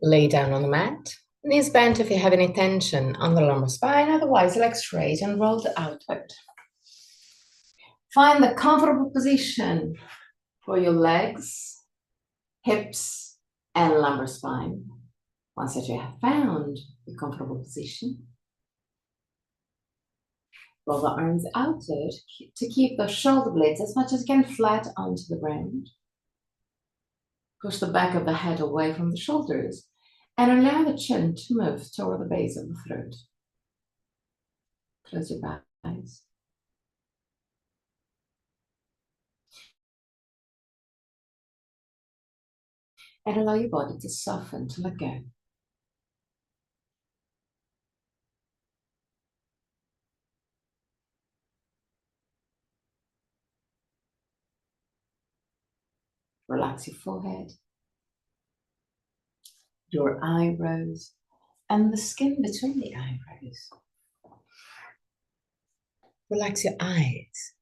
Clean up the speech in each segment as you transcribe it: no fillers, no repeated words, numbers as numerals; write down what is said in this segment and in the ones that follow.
Lay down on the mat. Knees bent if you have any tension on the lumbar spine, otherwise legs straight and rolled outward. Find the comfortable position for your legs, hips, and lumbar spine. Once that you have found the comfortable position, roll the arms outward to keep the shoulder blades as much as you can flat onto the ground. Push the back of the head away from the shoulders and allow the chin to move toward the base of the throat. Close your eyes. And allow your body to soften, to let go. Relax your forehead, your eyebrows, and the skin between the eyebrows. Relax your eyes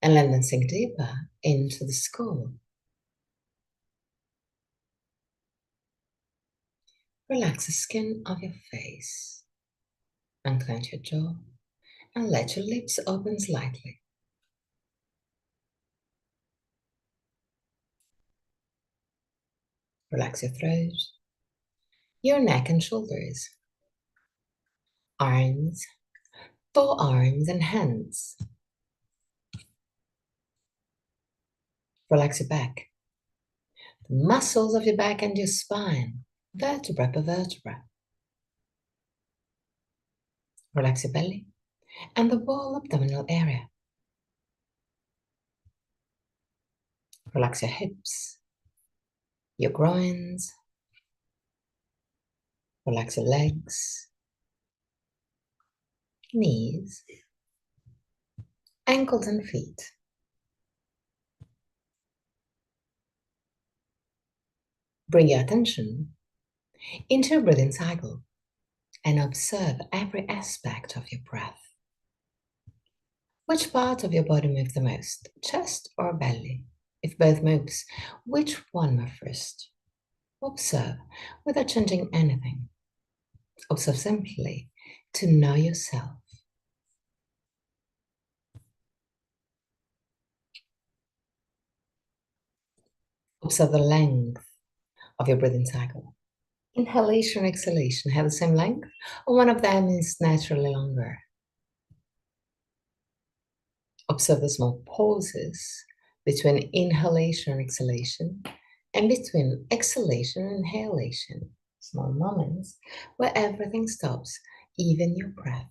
and let them sink deeper into the skull. Relax the skin of your face. Unclench your jaw and let your lips open slightly. Relax your throat, your neck and shoulders, arms, forearms and hands. Relax your back, the muscles of your back and your spine, vertebra per vertebra. Relax your belly and the whole abdominal area. Relax your hips, your groins. Relax your legs, knees, ankles and feet. Bring your attention into your breathing cycle and observe every aspect of your breath. Which part of your body moves the most, chest or belly? If both moves, which one moves first? Observe without changing anything. Observe simply to know yourself. Observe the length of your breathing cycle. Inhalation and exhalation have the same length, or one of them is naturally longer. Observe the small pauses between inhalation and exhalation, and between exhalation and inhalation. Small moments where everything stops, even your breath.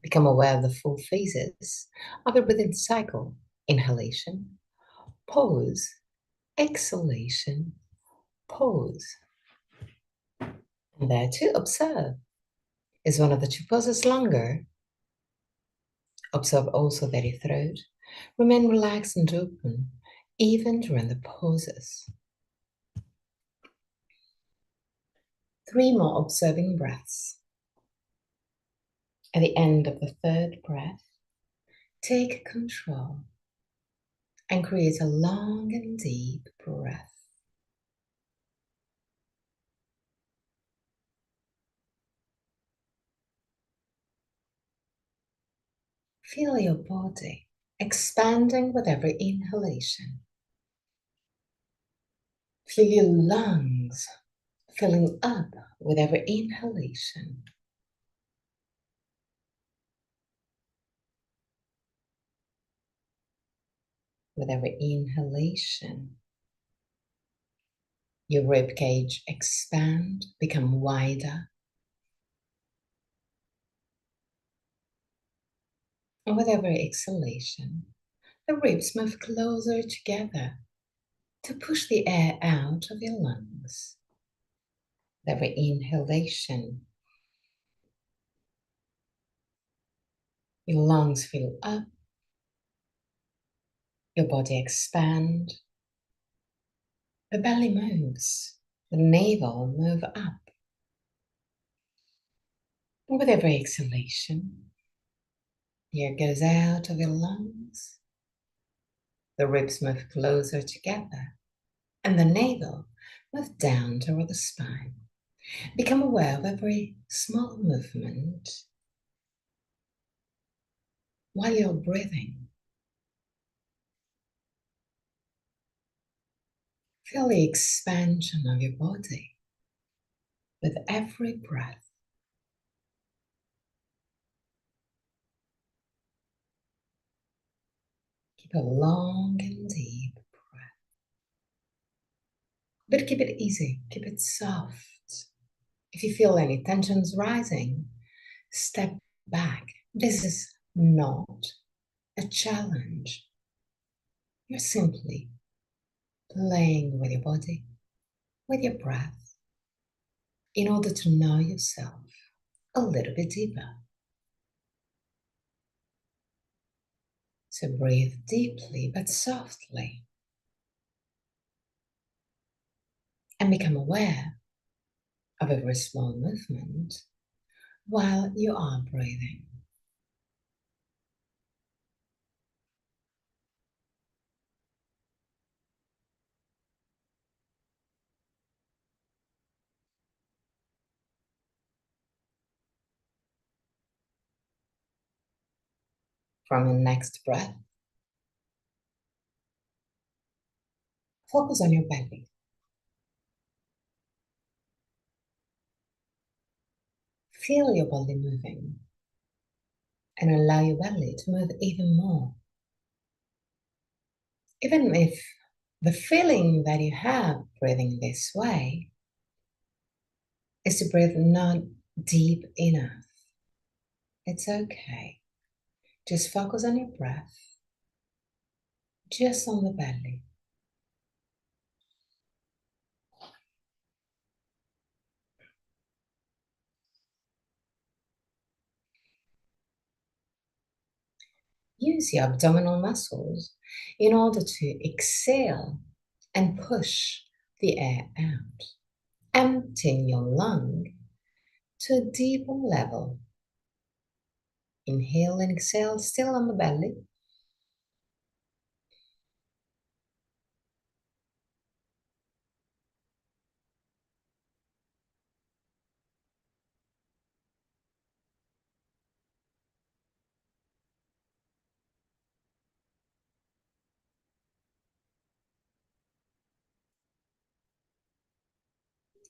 Become aware of the full phases of your breathing cycle. Inhalation, pause, exhalation, pause. And there too, observe. Is one of the two poses longer? Observe also that your throat remain relaxed and open, even during the pauses. 3 more observing breaths. At the end of the 3rd breath, take control and create a long and deep breath. Feel your body expanding with every inhalation. Feel your lungs filling up with every inhalation. With every inhalation, your rib cage expand, become wider. And with every exhalation, the ribs move closer together to push the air out of your lungs. With every inhalation, your lungs fill up, your body expand, the belly moves, the navel move up. And with every exhalation, the air goes out of your lungs, the ribs move closer together, and the navel Move down toward the spine. Become aware of every small movement while you're breathing. Feel the expansion of your body with every breath. Keep a long and deep breath. But keep it easy, keep it soft. If you feel any tensions rising, step back. This is not a challenge. You're simply playing with your body, with your breath, in order to know yourself a little bit deeper. So breathe deeply but softly and become aware of every small movement while you are breathing. From your next breath, focus on your belly. Feel your body moving and allow your belly to move even more. Even if the feeling that you have breathing this way is to breathe not deep enough, it's okay. Just focus on your breath, just on the belly. Use your abdominal muscles in order to exhale and push the air out. Emptying your lung to a deeper level. Inhale and exhale, still on the belly.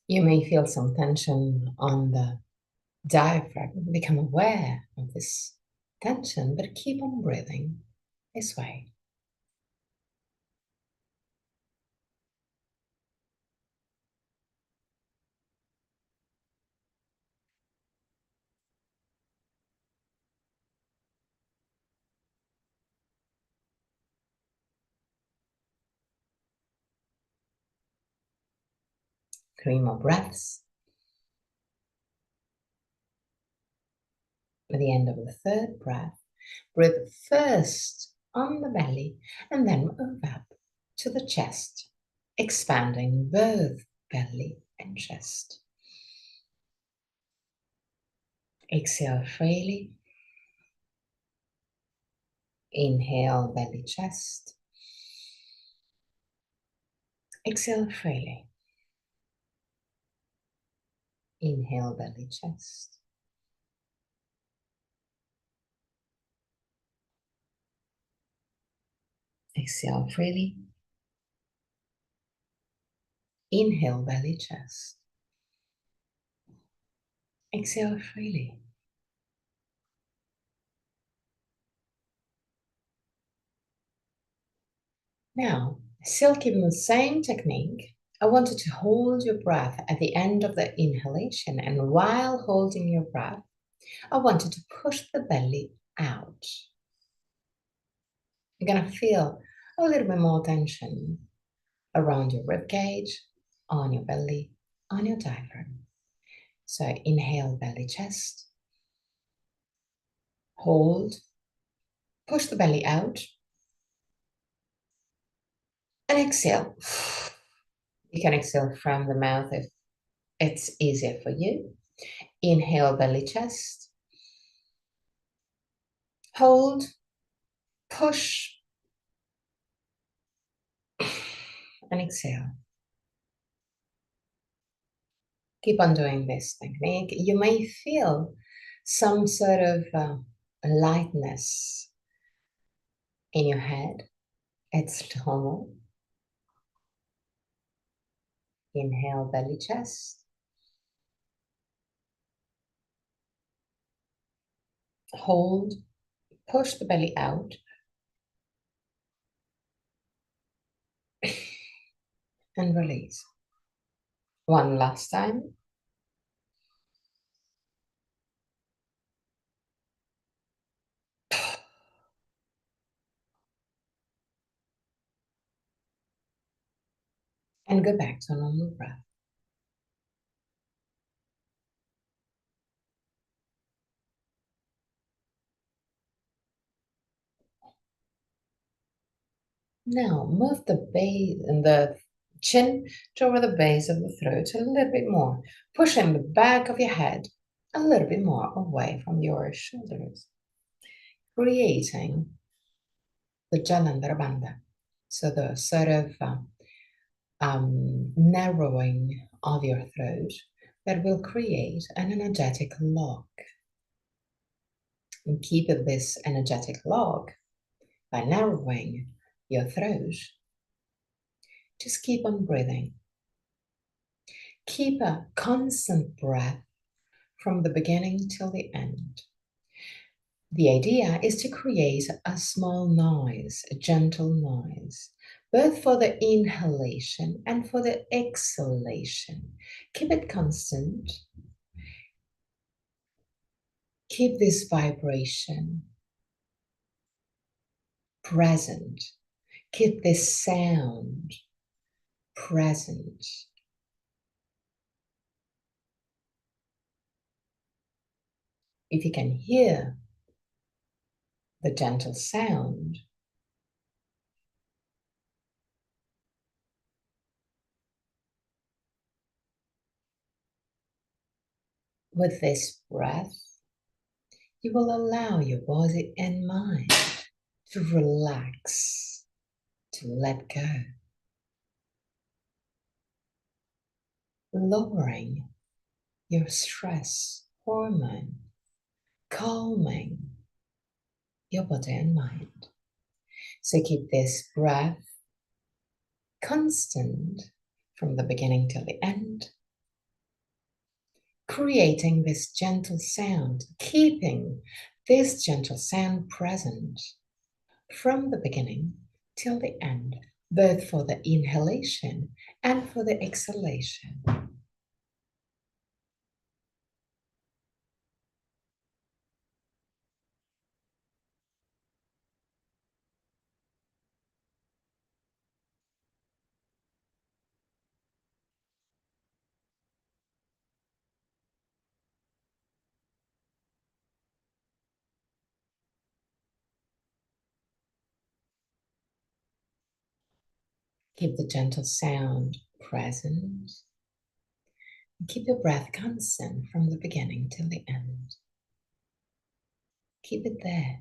You may feel some tension on the diaphragm. Become aware of this tension, but keep on breathing this way. Three more breaths. At the end of the third breath, breathe first on the belly and then move up to the chest, expanding both belly and chest. Exhale freely. Inhale, belly, chest. Exhale freely. Inhale, belly, chest. Exhale freely. Inhale, belly, chest. Exhale freely. Now, still keeping the same technique, I want you to hold your breath at the end of the inhalation, and while holding your breath, I want you to push the belly out. You're gonna feel a little bit more tension around your rib cage, on your belly, on your diaphragm. So inhale, belly, chest. Hold, push the belly out, and exhale. You can exhale from the mouth if it's easier for you. Inhale, belly, chest. Hold, push, and exhale. Keep on doing this technique. You may feel some sort of lightness in your head. It's normal. Inhale, belly, chest. Hold, push the belly out. And release. One last time. And go back to a normal breath. Now move the base and the chin toward the base of the throat a little bit more, pushing the back of your head a little bit more away from your shoulders, creating the Jalandhara Bandha. So the sort of narrowing of your throat that will create an energetic lock. And keep this energetic lock by narrowing your throat. Just keep on breathing. Keep a constant breath from the beginning till the end. The idea is to create a small noise, a gentle noise, both for the inhalation and for the exhalation. Keep it constant. Keep this vibration present. Keep this sound present. If you can hear the gentle sound, with this breath, you will allow your body and mind to relax, to let go, lowering your stress hormone, calming your body and mind. So keep this breath constant from the beginning till the end, creating this gentle sound, keeping this gentle sound present from the beginning till the end, both for the inhalation and for the exhalation. Keep the gentle sound present. Keep your breath constant from the beginning till the end. Keep it there.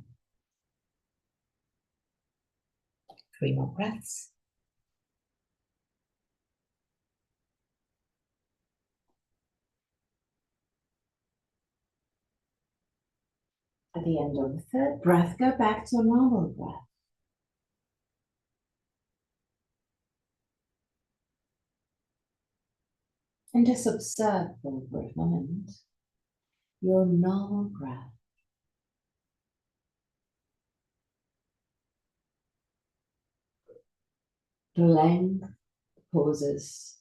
3 more breaths. At the end of the third breath, go back to a normal breath. And just observe for a brief moment your normal breath. The length, pauses,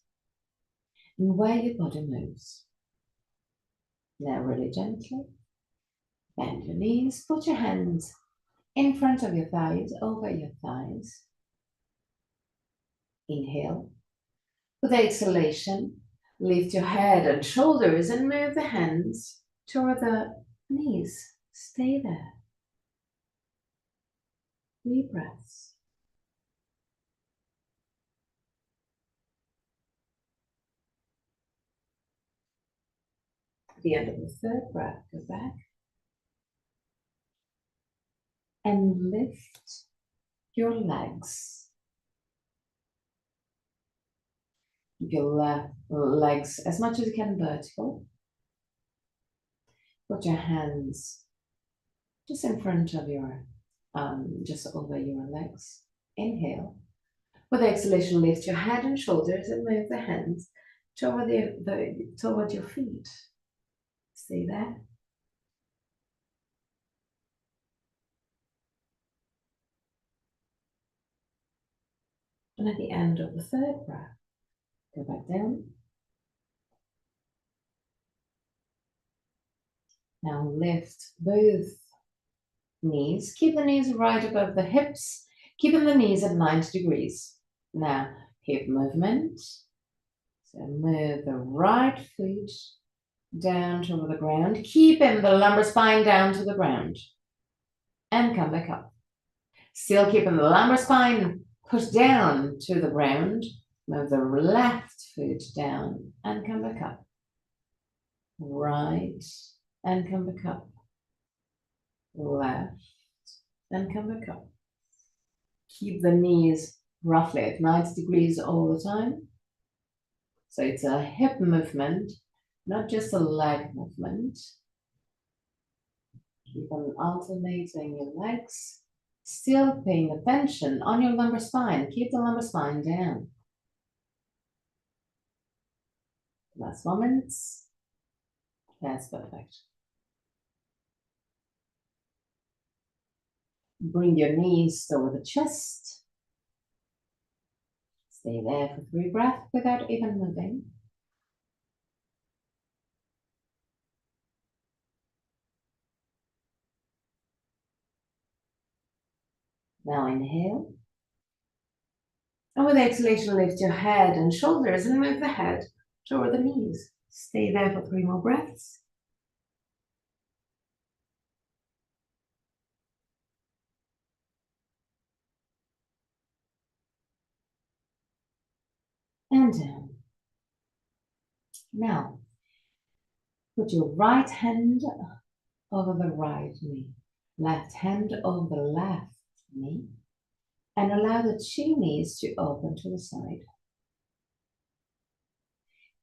and where your body moves. Now really gently, bend your knees, put your hands in front of your thighs, over your thighs. Inhale. With exhalation, lift your head and shoulders and move the hands toward the knees. Stay there. 3 breaths. At the end of the third breath, go back and lift your legs. Keep your legs as much as you can vertical. Put your hands just in front of your, just over your legs. Inhale. With exhalation, lift your head and shoulders and move the hands toward toward your feet. Stay there. And at the end of the third breath, go back down. Now lift both knees. Keep the knees right above the hips, keeping the knees at 90 degrees. Now, hip movement. So move the right foot down toward the ground, keeping the lumbar spine down to the ground. And come back up. Still keeping the lumbar spine pushed down to the ground. Move the left foot down and come back up. Right and come back up. Left and come back up. Keep the knees roughly at 90 degrees all the time. So it's a hip movement, not just a leg movement. Keep on alternating your legs, still paying attention on your lumbar spine. Keep the lumbar spine down. Last moments. That's perfect. Bring your knees toward the chest. Stay there for 3 breaths without even moving. Now inhale. And with exhalation, lift your head and shoulders and move the head toward the knees. Stay there for 3 more breaths. And down. Now, put your right hand over the right knee, left hand over the left knee, and allow the 2 knees to open to the side.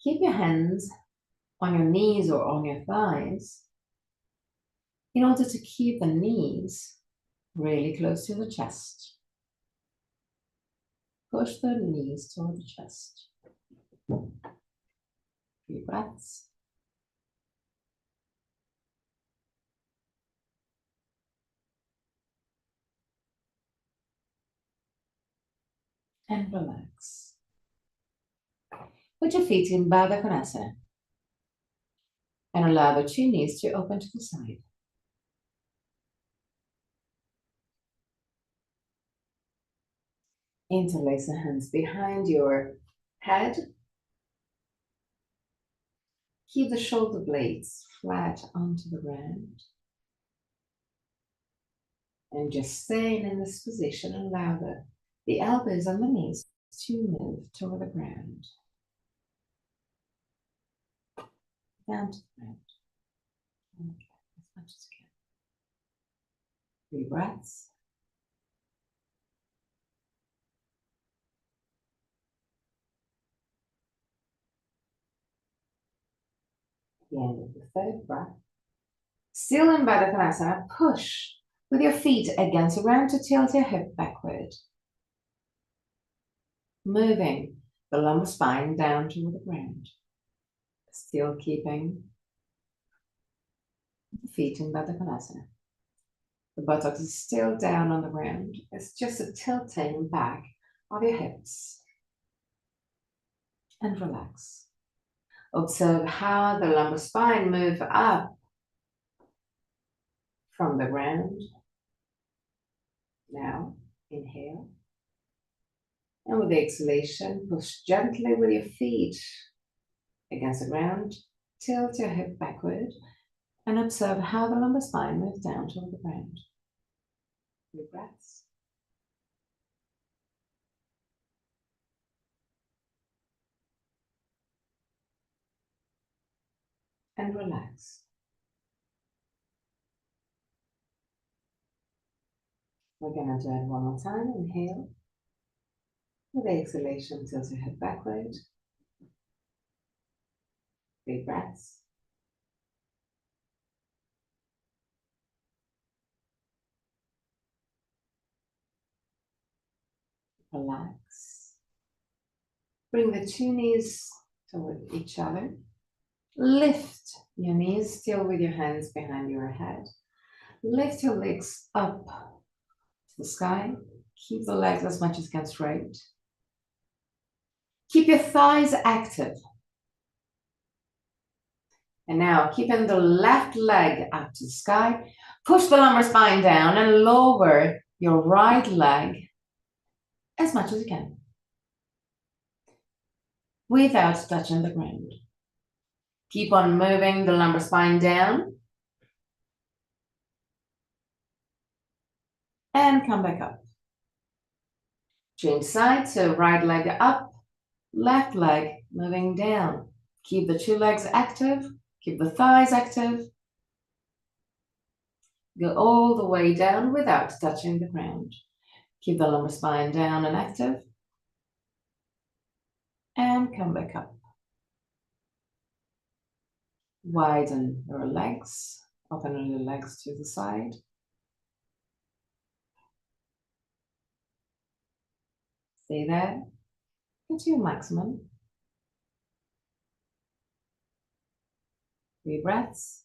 Keep your hands on your knees or on your thighs in order to keep the knees really close to the chest. Push the knees toward the chest. 3 breaths. And relax. Put your feet in Baddha Konasana and allow the 2 knees to open to the side. Interlace the hands behind your head. Keep the shoulder blades flat onto the ground. And just staying in this position, allow the elbows and the knees to move toward the ground. Down to the ground. Okay, as much as you can. 3 breaths. The end of the 3rd breath. Still in Baddha Konasana, push with your feet against the ground to tilt your hip backward. Moving the lumbar spine down toward the ground. Still keeping the feet in Baddha Konasana. The buttocks is still down on the ground. It's just a tilting back of your hips. And relax. Observe how the lumbar spine moves up from the ground. Now, inhale. And with the exhalation, push gently with your feet against the ground. Tilt your hip backward and observe how the lumbar spine moves down toward the ground. 3 breaths. And relax. We're going to do it one more time. Inhale. With the exhalation, tilt your head backward. Big breaths. Relax. Bring the two knees toward each other. Lift your knees, still with your hands behind your head. Lift your legs up to the sky. Keep the legs as much as you can straight. Keep your thighs active. And now, keeping the left leg up to the sky, push the lumbar spine down and lower your right leg as much as you can without touching the ground. Keep on moving the lumbar spine down and come back up. Change side, so right leg up, left leg moving down. Keep the two legs active, keep the thighs active. Go all the way down without touching the ground. Keep the lumbar spine down and active. And come back up. Widen your legs, open your legs to the side. Stay there. Get to your maximum. 3 breaths.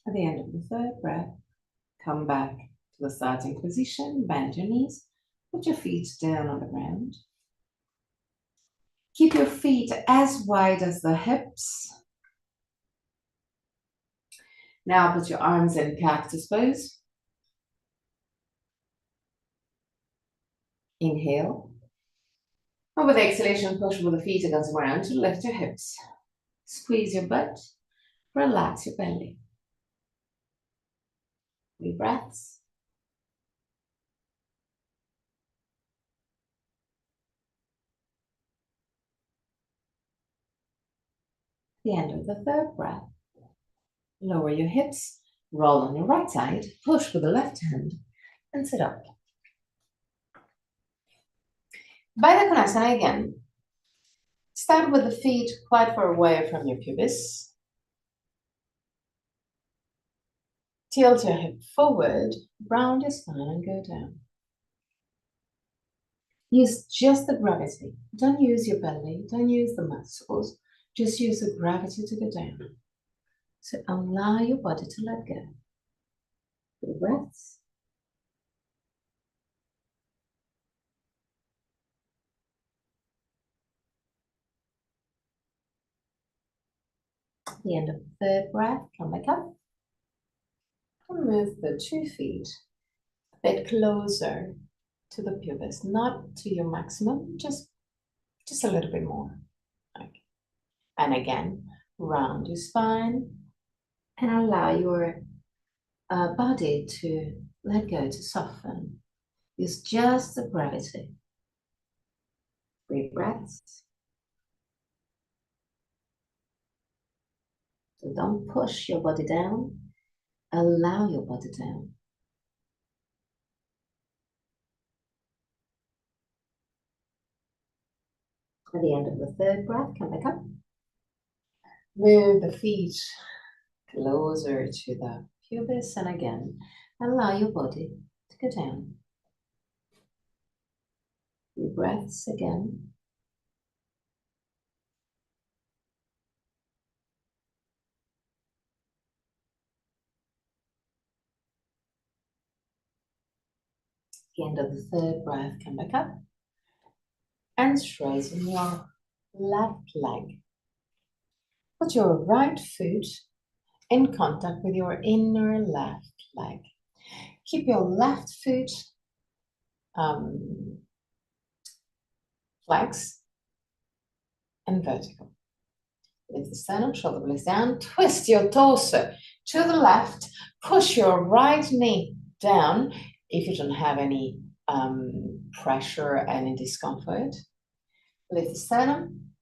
At the end of the 3rd breath, come back to the starting position, bend your knees, put your feet down on the ground. Keep your feet as wide as the hips. Now put your arms in cactus pose. Inhale. And with exhalation, push with the feet against the ground to lift your hips. Squeeze your butt, relax your belly. 3 breaths. The end of the 3rd breath. Lower your hips, roll on your right side, push with the left hand, and sit up. Baddha Konasana again. Start with the feet quite far away from your pubis. Tilt your hip forward, round your spine and go down. Use just the gravity. Don't use your belly, don't use the muscles. Just use the gravity to go down. So allow your body to let go. 3 breaths. At the end of the 3rd breath, come back up. And move the 2 feet a bit closer to the pubis, not to your maximum, just a little bit more. Okay. And again, round your spine and allow your body to let go, to soften. Use just the gravity. 3 breaths. So don't push your body down. Allow your body down. At the end of the 3rd breath, come back up. Move the feet closer to the pubis and again, allow your body to go down. 3 breaths again. At the end of the 3rd breath, come back up and straighten your left leg. Put your right foot in contact with your inner left leg. Keep your left foot flex and vertical. Lift the sternum, shoulder blades down, twist your torso to the left, push your right knee down if you don't have any pressure, any discomfort. Lift the sternum,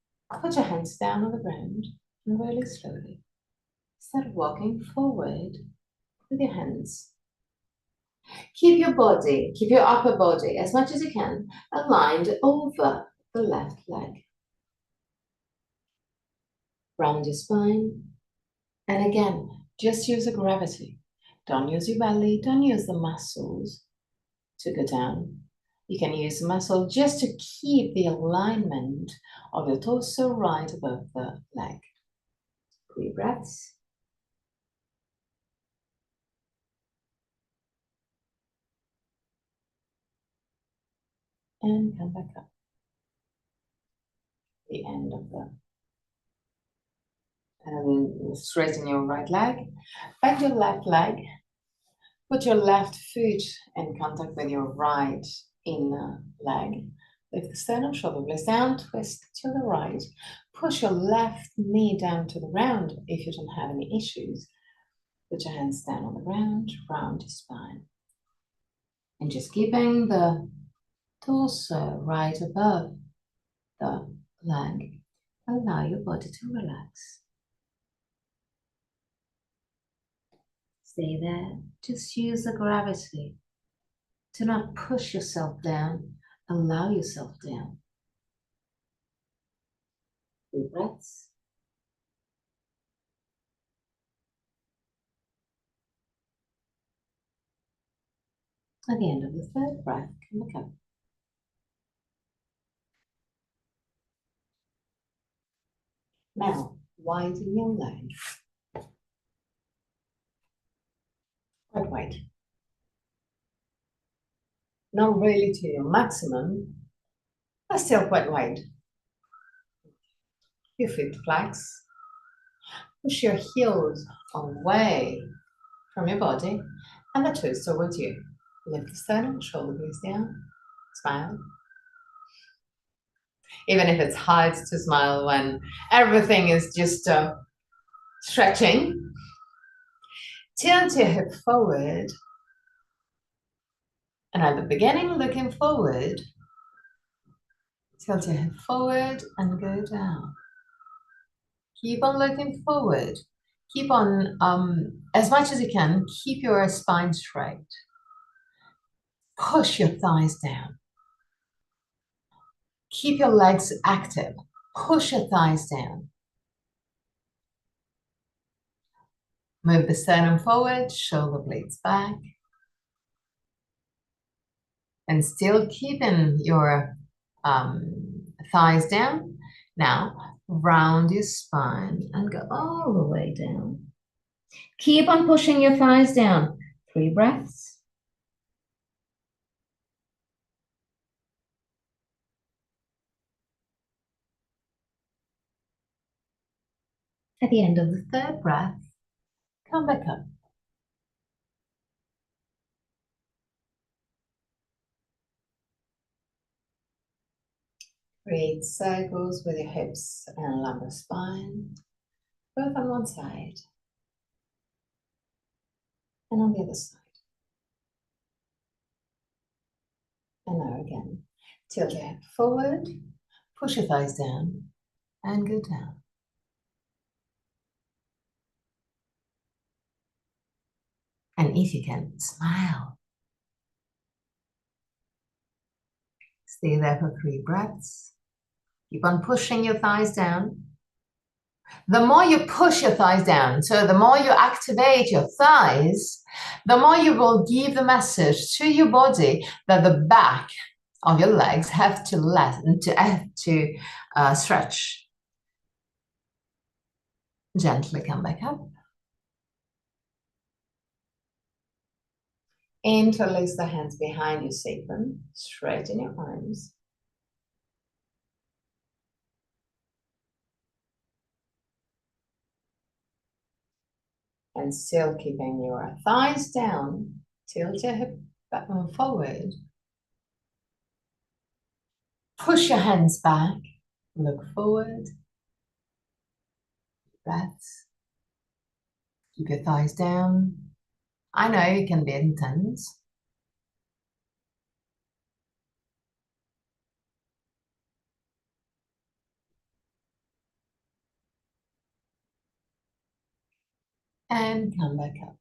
put your hands down on the ground and really slowly start walking forward with your hands. Keep your body, keep your upper body as much as you can aligned over the left leg. Round your spine. And again, just use the gravity. Don't use your belly, don't use the muscles to go down. You can use the muscle just to keep the alignment of your torso right above the leg. 3 breaths. And come back up. The end of the and straighten your right leg. Bend your left leg. Put your left foot in contact with your right inner leg. Lift the sternum, shoulder blades down, twist to the right. Push your left knee down to the ground if you don't have any issues. Put your hands down on the ground, round your spine. And just keeping the torso right above the leg, allow your body to relax. Stay there. Just use the gravity. Do not push yourself down. Allow yourself down. 3 breaths. At the end of the 3rd breath, come back up. Now, widen your leg. Quite wide. Not really to your maximum, but still quite wide. Your feet flex. Push your heels away from your body and the toes towards you. Lift the sternum, shoulder blades down, smile. Even if it's hard to smile when everything is just stretching. Tilt your hip forward. And at the beginning, looking forward. Tilt your hip forward and go down. Keep on looking forward. Keep on, as much as you can, keep your spine straight. Push your thighs down. Keep your legs active. Push your thighs down. Move the sternum forward, shoulder blades back. And still keeping your thighs down. Now, round your spine and go all the way down. Keep on pushing your thighs down. 3 breaths. At the end of the 3rd breath, come back up. Create circles with your hips and lumbar spine, both on one side and on the other side. And now again, tilt your hip forward, push your thighs down, and go down. And if you can, smile. Stay there for 3 breaths. Keep on pushing your thighs down. The more you push your thighs down, so the more you activate your thighs, the more you will give the message to your body that the back of your legs have to stretch. Gently come back up. Interlace the hands behind your sacrum, straighten your arms. And still keeping your thighs down, tilt your hip back and forward. Push your hands back, look forward. Breaths. Keep your thighs down. I know it can be intense. And come back up.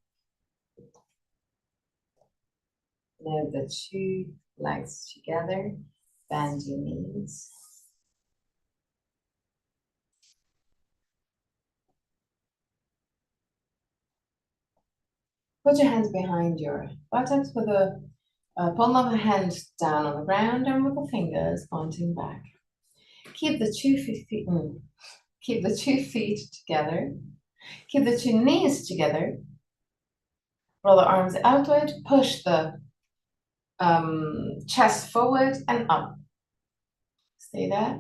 Move the two legs together. Bend your knees. Put your hands behind your buttocks with a palm of a hand down on the ground and with the fingers pointing back. Keep the 2 feet, keep the 2 feet together. Keep the 2 knees together. Roll the arms outward. Push the chest forward and up. Stay there.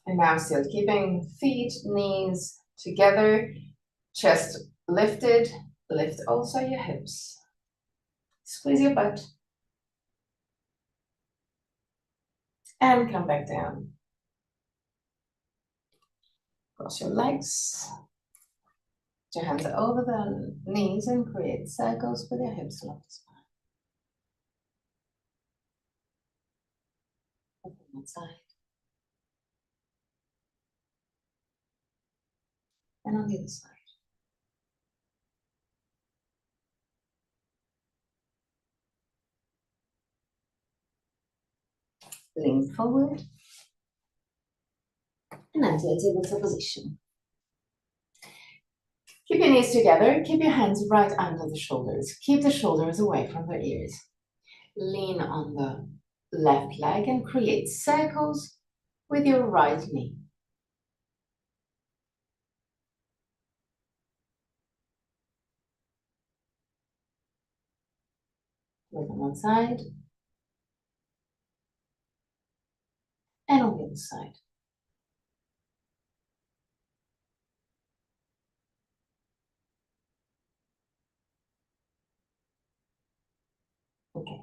And now still keeping feet, knees together, chest lifted. Lift also your hips. Squeeze your butt. And come back down. Cross your legs. Put your hands over the knees and create circles with your hips along the spine. Open one side. And on the other side. Lean forward. And enter a tabletop position. Keep your knees together. Keep your hands right under the shoulders. Keep the shoulders away from the ears. Lean on the left leg and create circles with your right knee. Look on one side. And on the other side. Okay.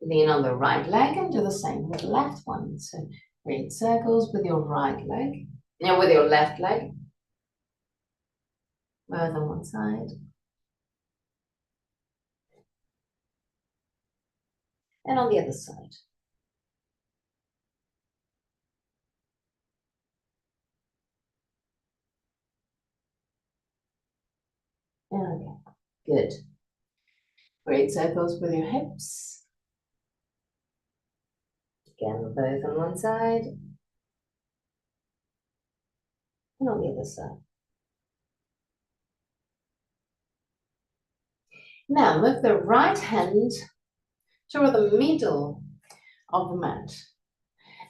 Lean on the right leg and do the same with the left one. So create circles with your right leg. With your left leg. Both on one side. And on the other side. Okay, good. Create circles with your hips. Again, both on one side. And on the other side. Now move the right hand toward the middle of the mat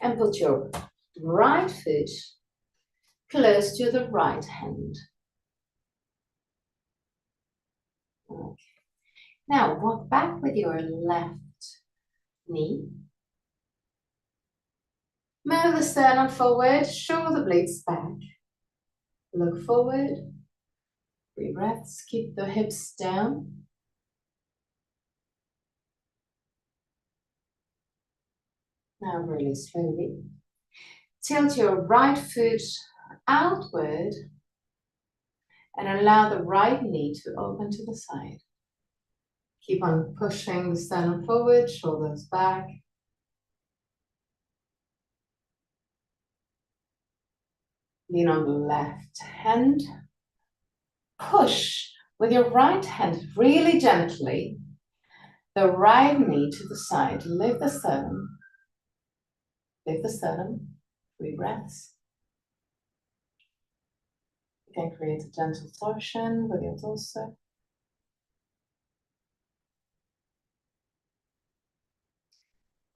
and put your right foot close to the right hand. Okay. Now walk back with your left knee. Move the sternum forward, shoulder blades back. Look forward. 3 breaths, keep the hips down. Now really slowly. Tilt your right foot outward and allow the right knee to open to the side. Keep on pushing the sternum forward, shoulders back. Lean on the left hand. Push with your right hand really gently the right knee to the side. Lift the sternum. Lift the sternum. 3 breaths. You can create a gentle torsion with your torso.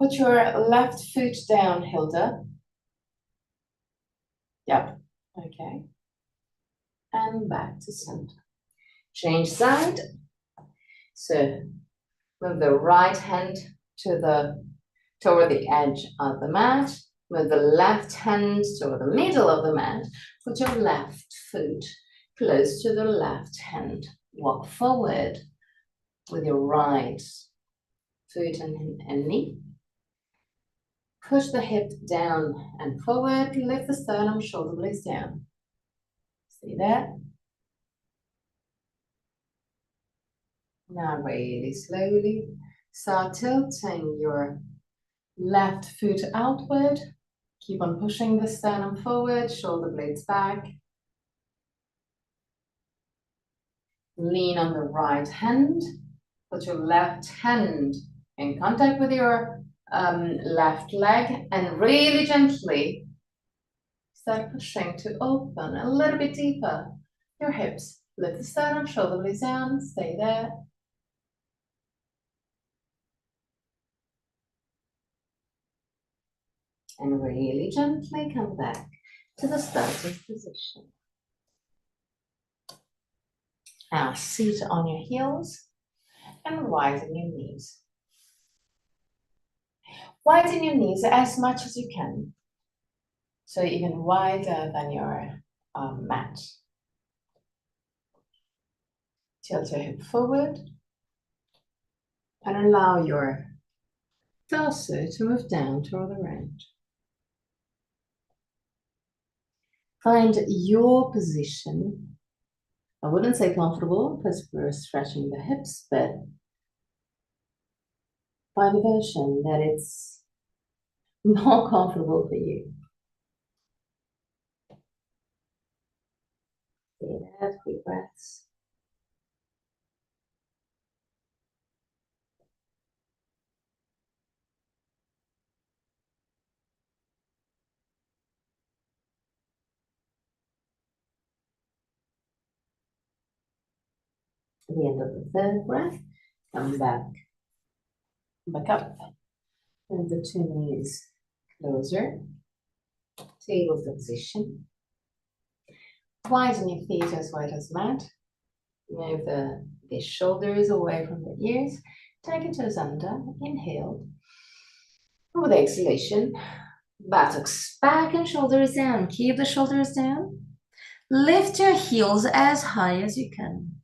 Put your left foot down, Hilda. Yep. Okay. And back to center. Change side. So move the right hand toward the edge of the mat. Move the left hand toward the middle of the mat. Put your left foot close to the left hand. Walk forward with your right foot and knee. Push the hip down and forward. Lift the sternum, shoulder blades down. See that? Now really slowly start tilting your left foot outward Keep on pushing the sternum forward, shoulder blades back. Lean on the right hand. Put your left hand in contact with your left leg and really gently start pushing to open a little bit deeper your hips. Lift the sternum, shoulder blades down, stay there. And really gently come back to the starting position. Now sit on your heels and widen your knees. Widen your knees as much as you can. So even wider than your mat. Tilt your hip forward and allow your torso to move down toward the round. Find your position. I wouldn't say comfortable because we're stretching the hips, but find a version that it's more comfortable for you. Stay there, quick breaths. At the end of the third breath, come back up, and the two knees closer, table position. Widen your feet as wide as mat. Move the shoulders away from the ears. Tuck your toes under. Inhale. With exhalation, buttocks back and shoulders down. Keep the shoulders down. Lift your heels as high as you can.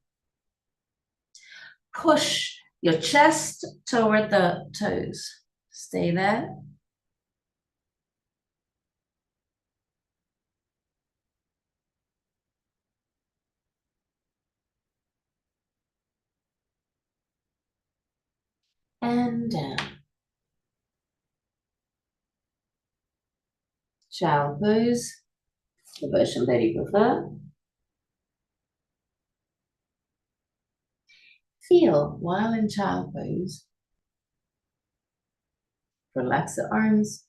Push your chest toward the toes. Stay there. And down. Child pose, the version that you prefer. Feel while in child pose. Relax the arms.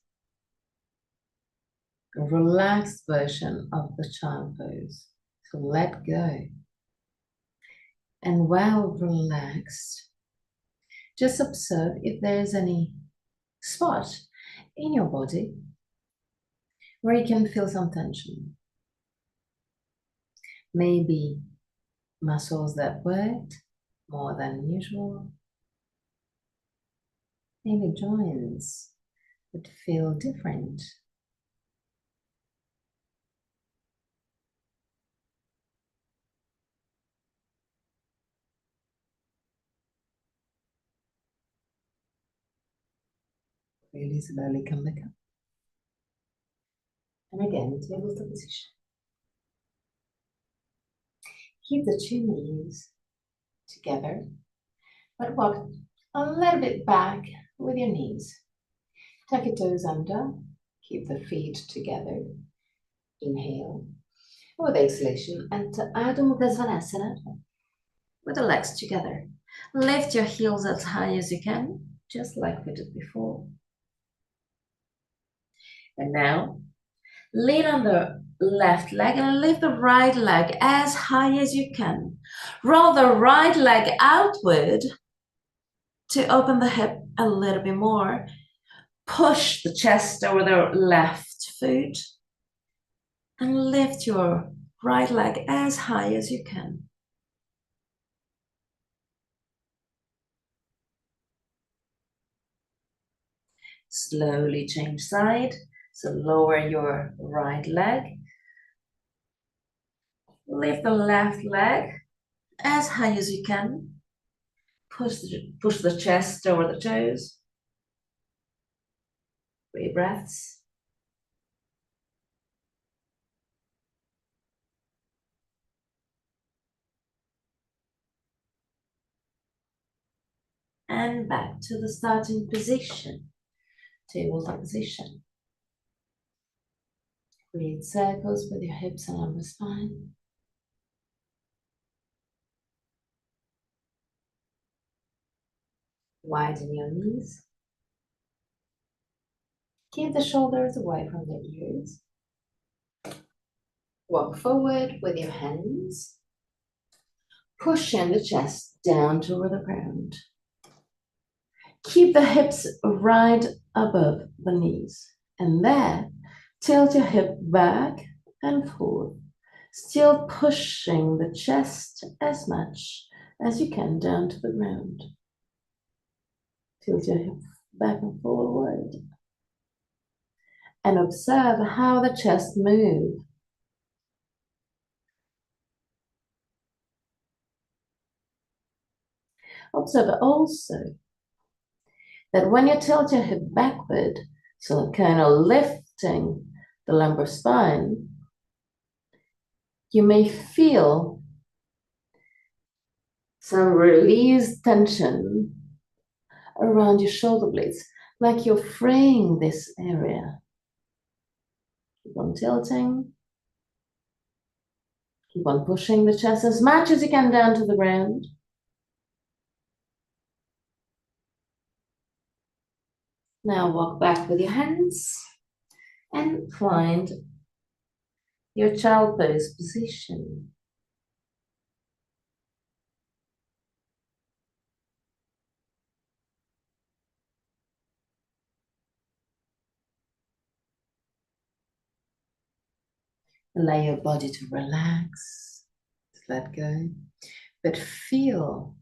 A relaxed version of the child pose. So let go. And while relaxed, just observe if there's any spot in your body where you can feel some tension. Maybe muscles that worked more than usual. Maybe joints that feel different. Really slowly come back up. And again, table to position. Keep the two knees together, but walk a little bit back with your knees. Tuck your toes under, keep the feet together. Inhale. With exhalation, enter Ardha Mukha Svanasana with the legs together. Lift your heels as high as you can, just like we did before. And now, lean on the left leg and lift the right leg as high as you can. Roll the right leg outward to open the hip a little bit more. Push the chest over the left foot and lift your right leg as high as you can. Slowly change side. So lower your right leg. Lift the left leg as high as you can. Push the chest over the toes. 3 breaths. And back to the starting position. Tabletop position. Create circles with your hips and lumbar spine. Widen your knees. Keep the shoulders away from the ears. Walk forward with your hands. Pushing the chest down toward the ground. Keep the hips right above the knees. And there, tilt your hip back and forth, still pushing the chest as much as you can down to the ground. Tilt your hip back and forward. And observe how the chest moves. Observe also that when you tilt your hip backward, so kind of lifting the lumbar spine, you may feel some released tension around your shoulder blades, like you're freeing this area. Keep on tilting. Keep on pushing the chest as much as you can down to the ground. Now walk back with your hands and find your child pose position. Allow your body to relax, to let go, but feel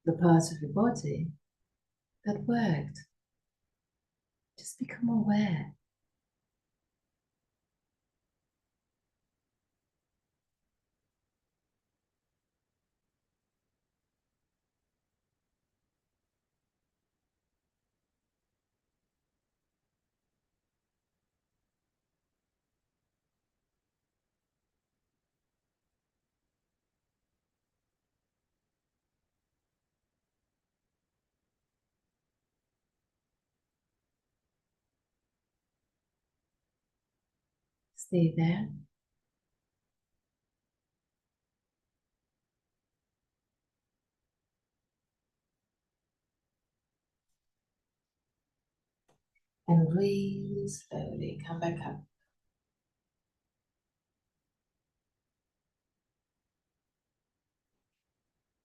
the parts of your body that worked. Just become aware. Stay there. And really slowly come back up.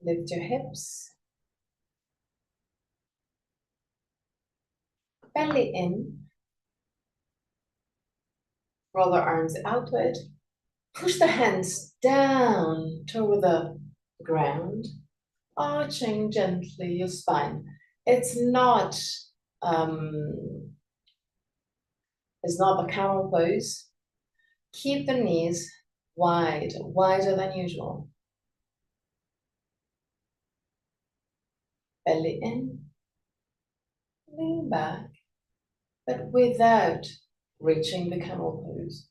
Lift your hips. Belly in. Roll the arms outward. Push the hands down toward the ground, arching gently your spine. Um, it's not the camel pose. Keep the knees wide, wider than usual. Belly in, lean back, but without reaching the camel pose.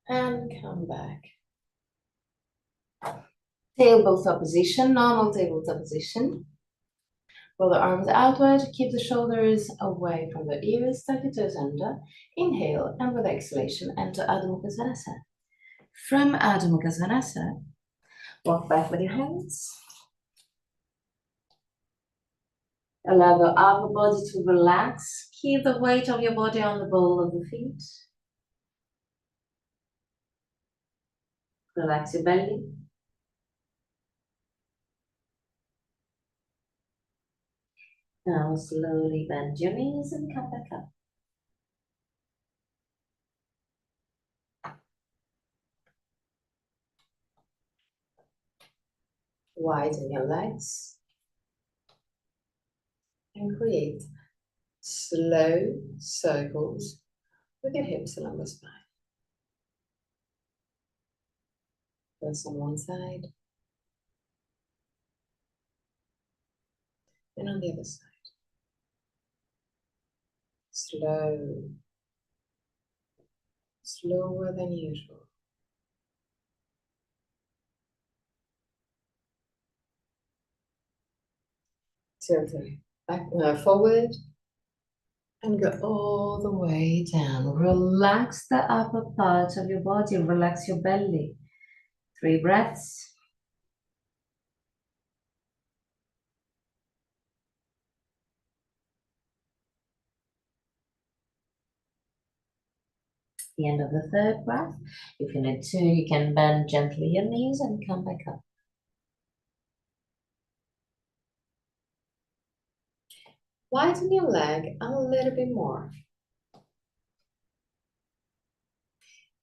And come back. Tabletop position, normal tabletop position. Roll the arms outward, keep the shoulders away from the ears, tuck your toes under. Inhale, and with exhalation, enter Adho Mukha Svanasana. From Adho Mukha Svanasana, walk back with your hands. Allow the upper body to relax. Keep the weight of your body on the ball of the feet. Relax your belly. Now slowly bend your knees and come back up. Widen your legs and create slow circles with your hips along the spine. First on one side, then on the other side. Slow, slower than usual. Tilt back, forward, And go all the way down. Relax the upper part of your body, relax your belly. 3 breaths. The end of the 3rd breath. If you need to, you can bend gently your knees and come back up. Widen your leg a little bit more.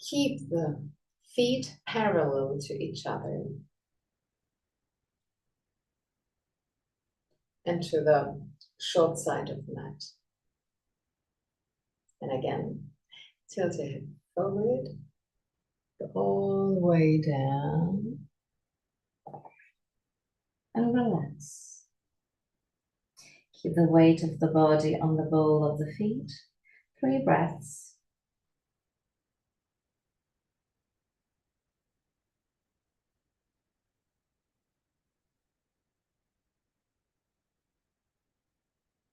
Keep the feet parallel to each other and to the short side of the mat. And again, tilt your hip forward, go all the way down, and relax. Keep the weight of the body on the ball of the feet. 3 breaths.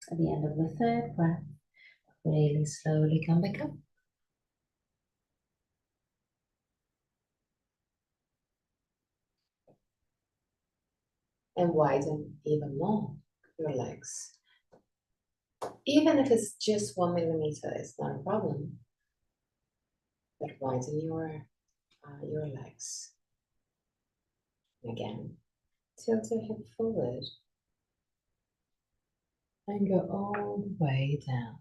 At the end of the 3rd breath, really slowly come back up. And widen even more your legs. Even if it's just 1 millimeter, it's not a problem. But widen your legs. Again, tilt your hip forward and go all the way down.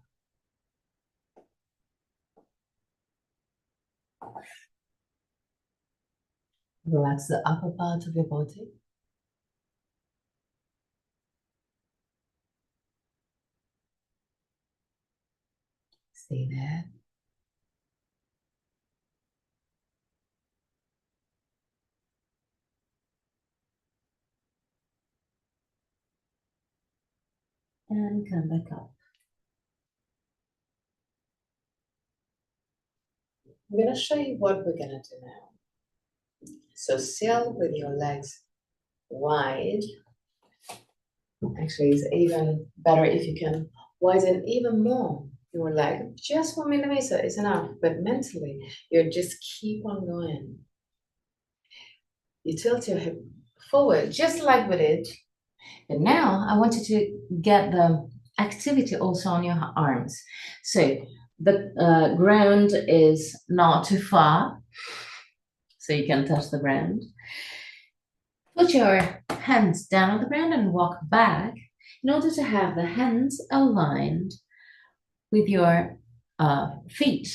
Relax the upper part of your body. Stay there. And come back up. I'm going to show you what we're going to do now. So still with your legs wide. Actually, it's even better if you can widen even more your leg. Just 1 millimeter is enough, but mentally, you just keep on going. You tilt your hip forward, just like we did. But now I want you to get the activity also on your arms. So the ground is not too far, so you can touch the ground. Put your hands down on the ground and walk back in order to have the hands aligned with your feet.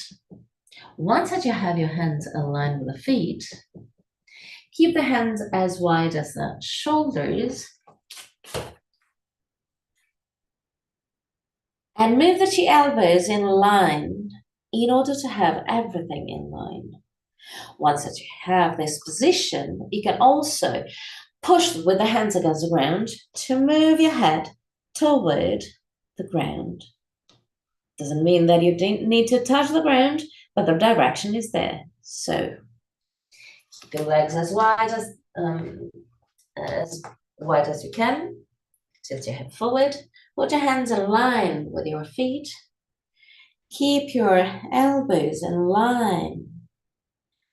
Once that you have your hands aligned with the feet, keep the hands as wide as the shoulders and move the 2 elbows in line in order to have everything in line. Once that you have this position, you can also push with the hands against the ground to move your head toward the ground. Doesn't mean that you need to touch the ground, but the direction is there. So keep your legs as wide as you can. Tilt your hip forward. Put your hands in line with your feet. Keep your elbows in line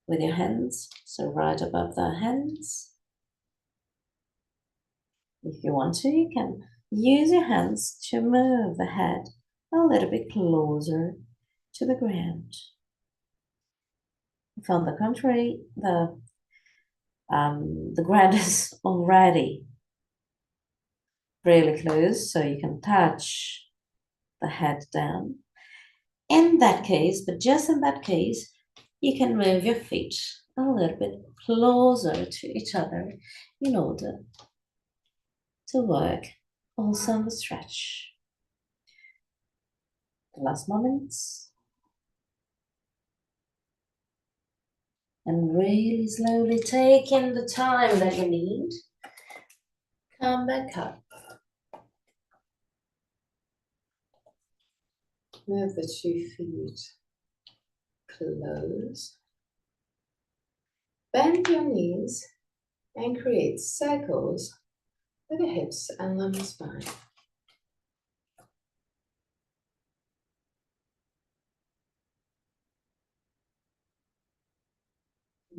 with your hands, so right above the hands. If you want to, you can use your hands to move the head a little bit closer to the ground. If on the contrary, the ground is already really close, so you can touch the head down. In that case, but just in that case, you can move your feet a little bit closer to each other in order to work also on the stretch. The last moments. And really slowly take in the time that you need. Come back up. Move the 2 feet close. Bend your knees and create circles with the hips and lumbar spine.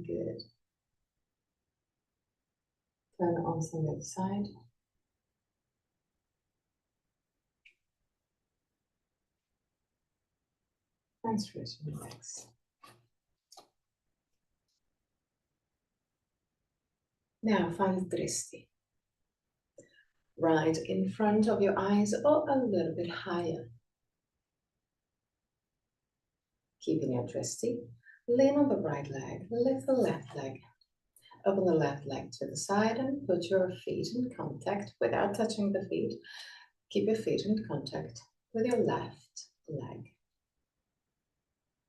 Good. Turn the arms on the other side. And stretch and relax. Now find Drishti. Right in front of your eyes or a little bit higher. Keeping your Drishti. Lean on the right leg, lift the left leg. Open the left leg to the side and put your feet in contact without touching the feet. Keep your feet in contact with your left leg.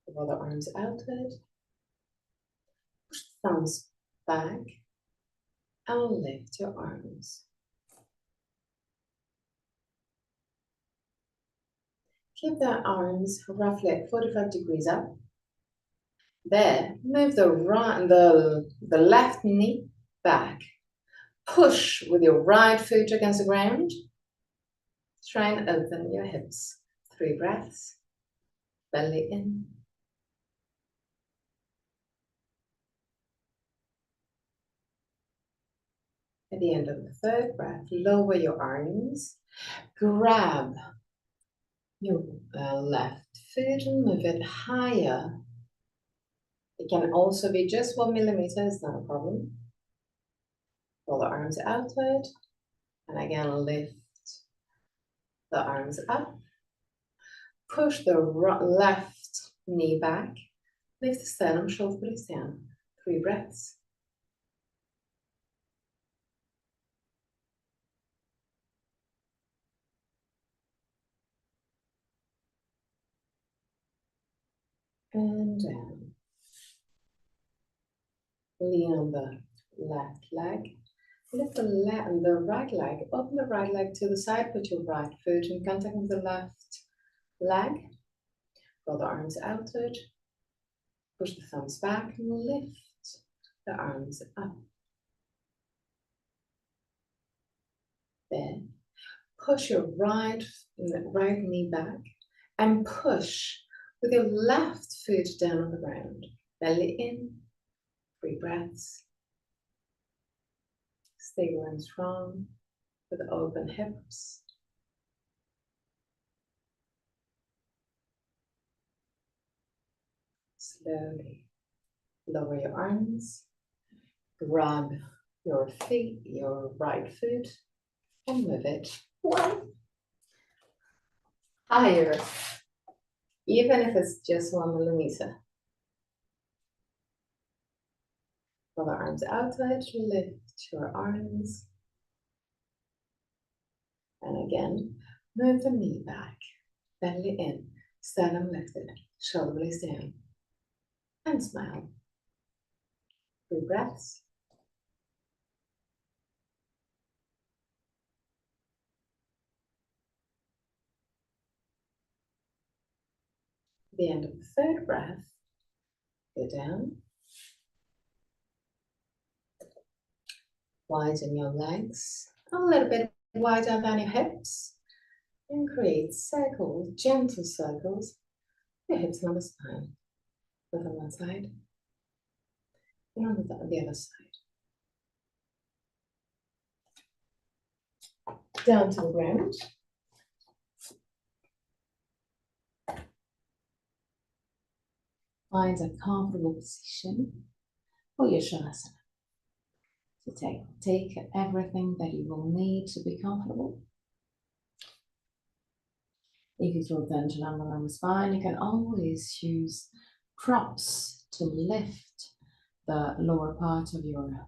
Roll the arms outward. Push the thumbs back and lift your arms. Keep the arms roughly at 45 degrees up. There, move the left knee back. Push with your right foot against the ground. Try and open your hips. 3 breaths. Belly in. At the end of the 3rd breath, lower your arms. Grab your left foot and move it higher. It can also be just 1 millimeter, it's not a problem. Roll the arms outward, and again lift the arms up. Push the left knee back. Lift the sternum, shoulder blades down. 3 breaths. And down. Lean on the left leg. Lift the right leg. Open the right leg to the side. Put your right foot in contact with the left leg. Roll the arms outward. Push the thumbs back and lift the arms up. Then push your right knee back and push with your left foot down on the ground. Belly in. 3 breaths. Stable and strong with open hips. Slowly lower your arms. Grab your feet, your right foot, and move it 1 higher, even if it's just 1 millimeter. Pull the arms outward, lift your arms. And again, move the knee back, belly in, sternum lifted, shoulder blades down. And smile. 3 breaths. At the end of the 3rd breath, go down. Widen your legs a little bit wider than your hips. And create circles, gentle circles. Your hips on the spine. Both on one side and on the other side. Down to the ground. Find a comfortable position for your Shavasana. So take everything that you will need to be comfortable. If you feel tension on the lower spine, you can always use props to lift the lower part of your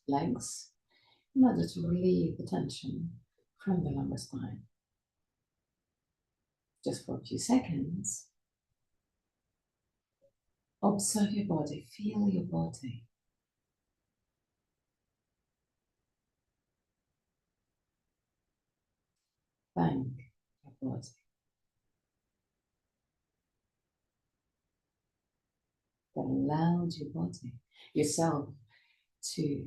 legs in order to relieve the tension from the lumbar spine. Just for a few seconds, observe your body, feel your body. Thank your body. That allowed your body, yourself, to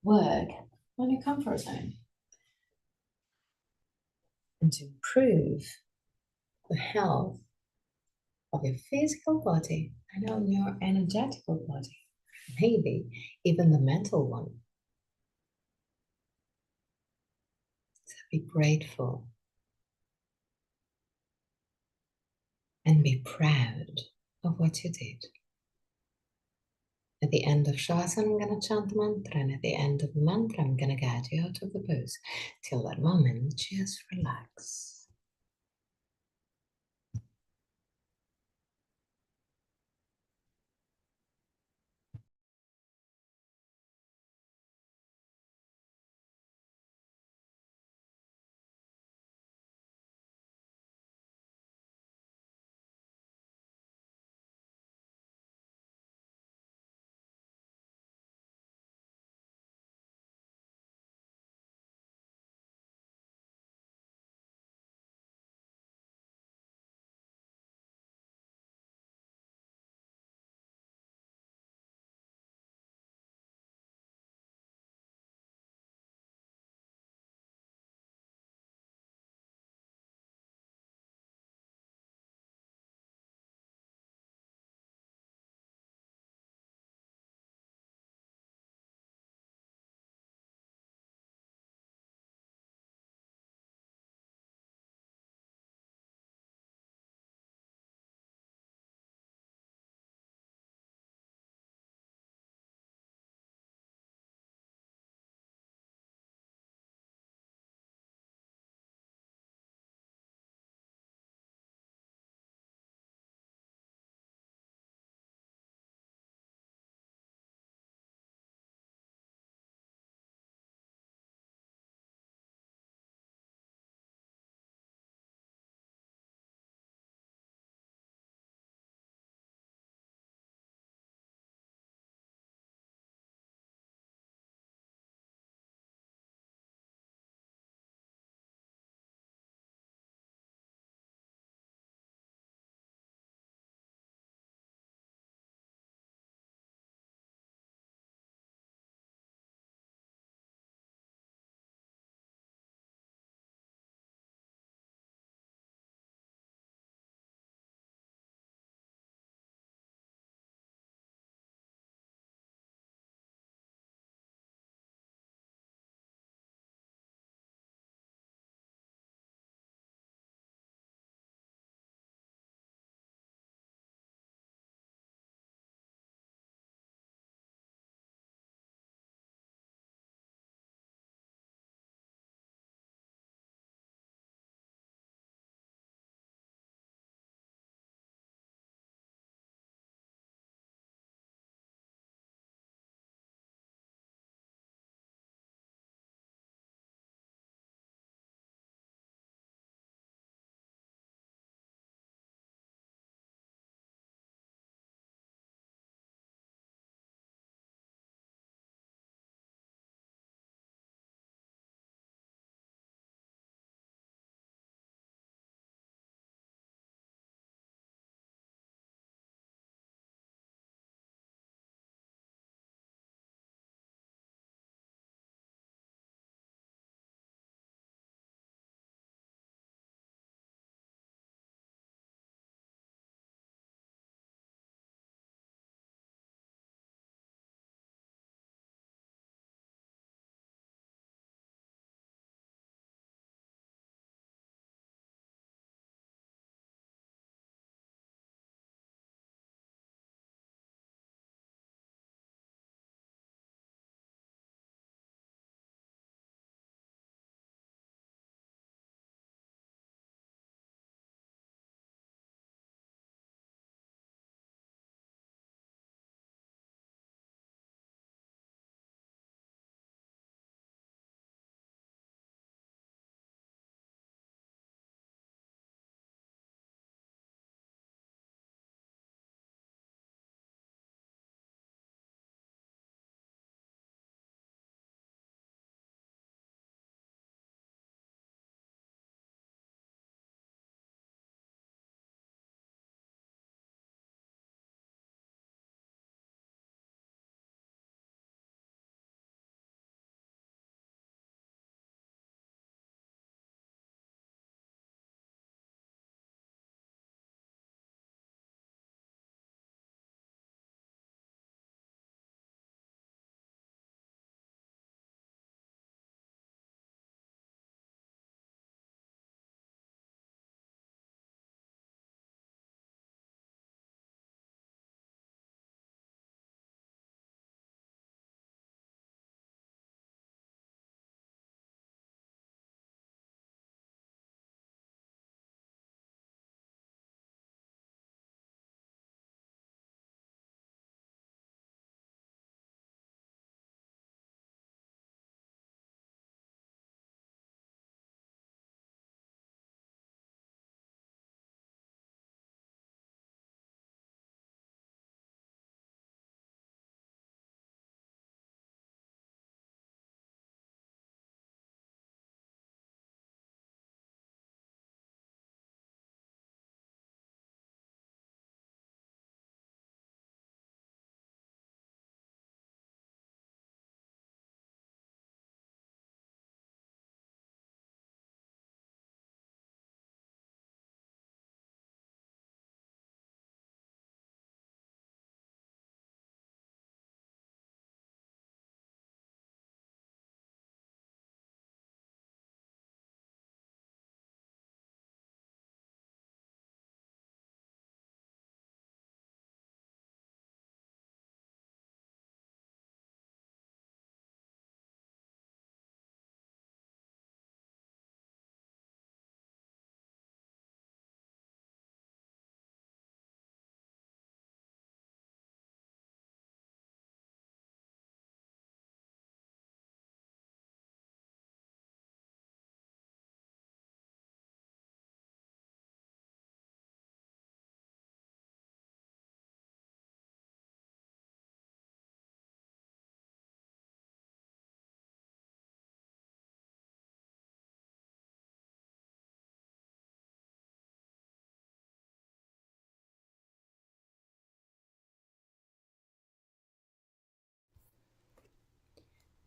work on your comfort zone and to improve the health of your physical body and on your energetical body, maybe even the mental one. So be grateful and be proud of what you did. At the end of Shavasana, I'm going to chant the mantra, and at the end of the mantra, I'm going to guide you out of the pose. Till that moment, just relax.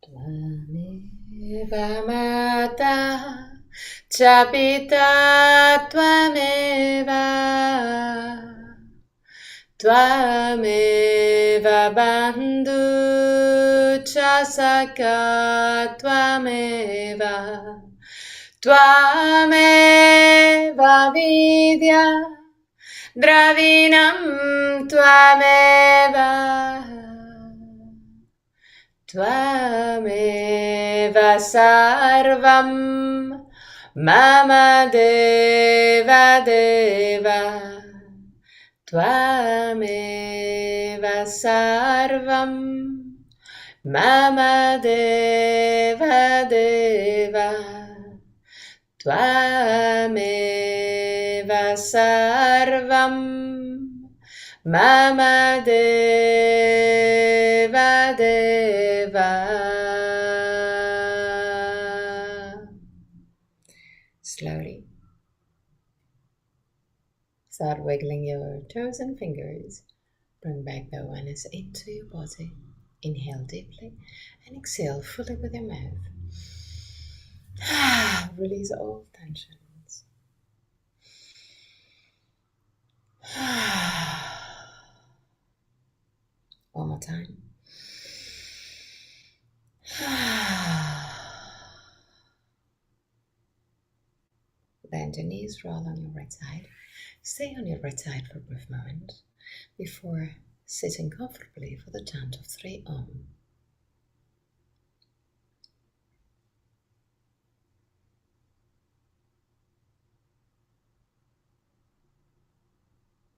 Tvameva mata cha pita tvameva Tvameva bandhu cha sakha tvameva Tvameva vidya dravinam tvameva Tvameva sarvam mama deva deva Tvameva sarvam mama deva deva Tvameva sarvam mama deva deva. Slowly start wiggling your toes and fingers. Bring back the awareness into your body. Inhale deeply and exhale fully with your mouth. Release all tensions. One more time. Bend your knees, roll on your right side. Stay on your right side for a brief moment before sitting comfortably for the chant of 3 Om.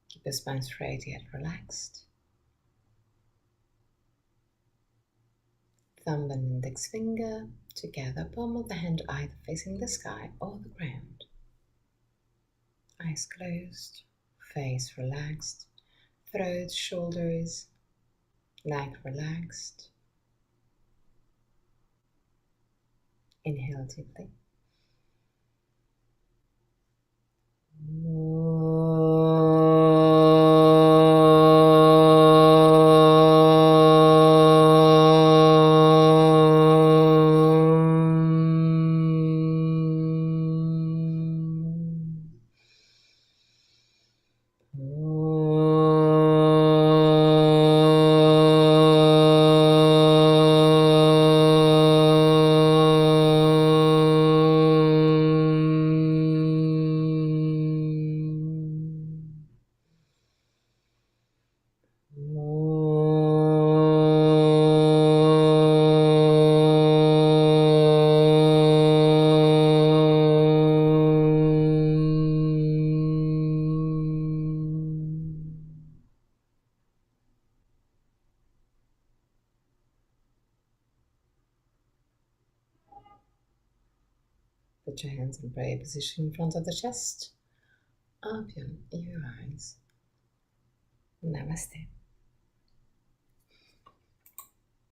Keep your spine straight yet relaxed. Thumb and index finger together, palm of the hand either facing the sky or the ground. Eyes closed, face relaxed, throat, shoulders, neck relaxed. Inhale deeply. Put your hands in prayer position in front of the chest. Open your eyes. Namaste.